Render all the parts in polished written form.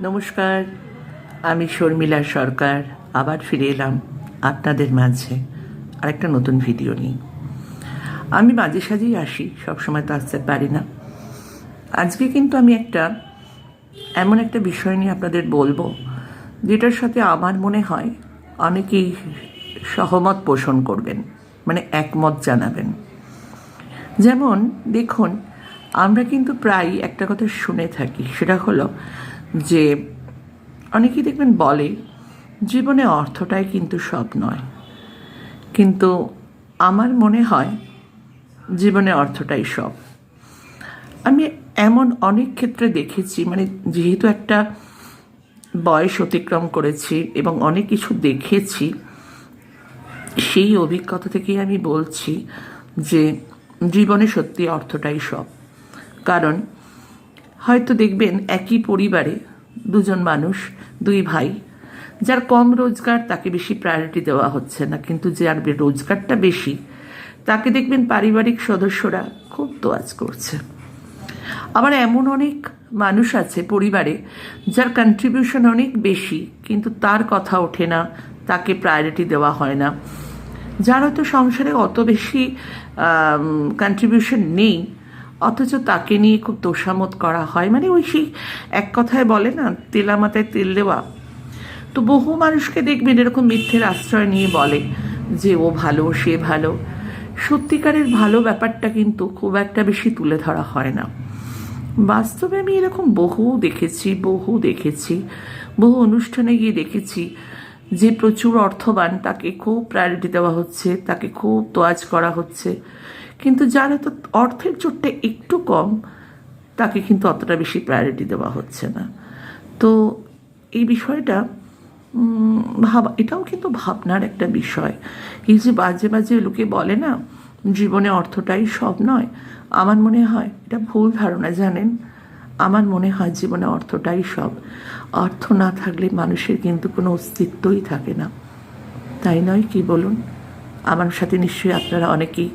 নমস্কার, আমি শর্মিলা সরকার আবার ফিরে এলাম আপনাদের মাঝে আরেকটা নতুন ভিডিও নিয়ে। আমি মাঝে সাঝেই আসি, সবসময় তো আসতে পারি না। আজকে কিন্তু আমি এমন একটা বিষয় নিয়ে আপনাদের বলবো, যেটার সাথে আমার মনে হয় অনেকেই সহমত পোষণ করবেন, মানে একমত জানাবেন। যেমন দেখুন, আমরা কিন্তু প্রায় একটা কথা শুনে থাকি, সেটা হলো যে অনেকেই দেখবেন বলে জীবনে অর্থটাই কিন্তু সব নয়, কিন্তু আমার মনে হয় জীবনে অর্থটাই সব। আমি এমন অনেক ক্ষেত্রে দেখেছি, মানে যেহেতু একটা বয়স অতিক্রম করেছি এবং অনেক কিছু দেখেছি, সেই অভিজ্ঞতা থেকেই আমি বলছি যে জীবনে সত্যি অর্থটাই সব। কারণ হয়তো দেখবেন একই পরিবারে দুজন মানুষ, দুই ভাই, যার কম রোজগার তাকে বেশি প্রায়োরিটি দেওয়া হচ্ছে না, কিন্তু যার রোজগারটা বেশি তাকে দেখবেন পারিবারিক সদস্যরা খুব তোয়াজ করছে। আবার এমন অনেক মানুষ আছে পরিবারে যার কন্ট্রিবিউশন অনেক বেশি, কিন্তু তার কথা ওঠে না, তাকে প্রায়োরিটি দেওয়া হয় না। যার হয়তো সংসারে অত বেশি কন্ট্রিবিউশন নেই, অথচ তাকে নিয়ে খুব তোষামত করা হয়। মানে ওই সেই এক কথায় বলে না, তেলা মাথায় তেল দেওয়া। তো বহু মানুষকে দেখবেন এরকম মিথ্যের আশ্রয় নিয়ে বলে যে ও ভালো, সে ভালো। সত্যিকারের ভালো ব্যাপারটা কিন্তু খুব একটা বেশি তুলে ধরা হয় না। বাস্তবে আমি এরকম বহু দেখেছি, বহু অনুষ্ঠানে গিয়ে দেখেছি যে প্রচুর অর্থবান তাকে খুব প্রায়োরিটি দেওয়া হচ্ছে, তাকে খুব তোয়াজ করা হচ্ছে, কিন্তু যার তো অর্থের চোটটা একটু কম তাকে কিন্তু অতটা বেশি প্রায়োরিটি দেওয়া হচ্ছে না। তো এই বিষয়টা এটাও কিন্তু ভাবনার একটা বিষয়। এই যে বাজে বাজে লোকে বলে না জীবনে অর্থটাই সব নয়, আমার মনে হয় এটা ভুল ধারণা। জানেন, আমার মনে হয় জীবনে অর্থটাই সব। অর্থ না থাকলে মানুষের কিন্তু কোনো অস্তিত্বই থাকে না, তাই নয় কি বলুন? আমার সাথে নিশ্চয়ই আপনারা অনেকেই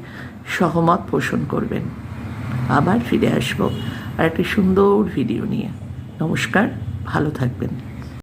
সহমত পোষণ করবেন। আবার ফিরে আসবো আর একটা সুন্দর ভিডিও নিয়ে। নমস্কার, ভালো থাকবেন।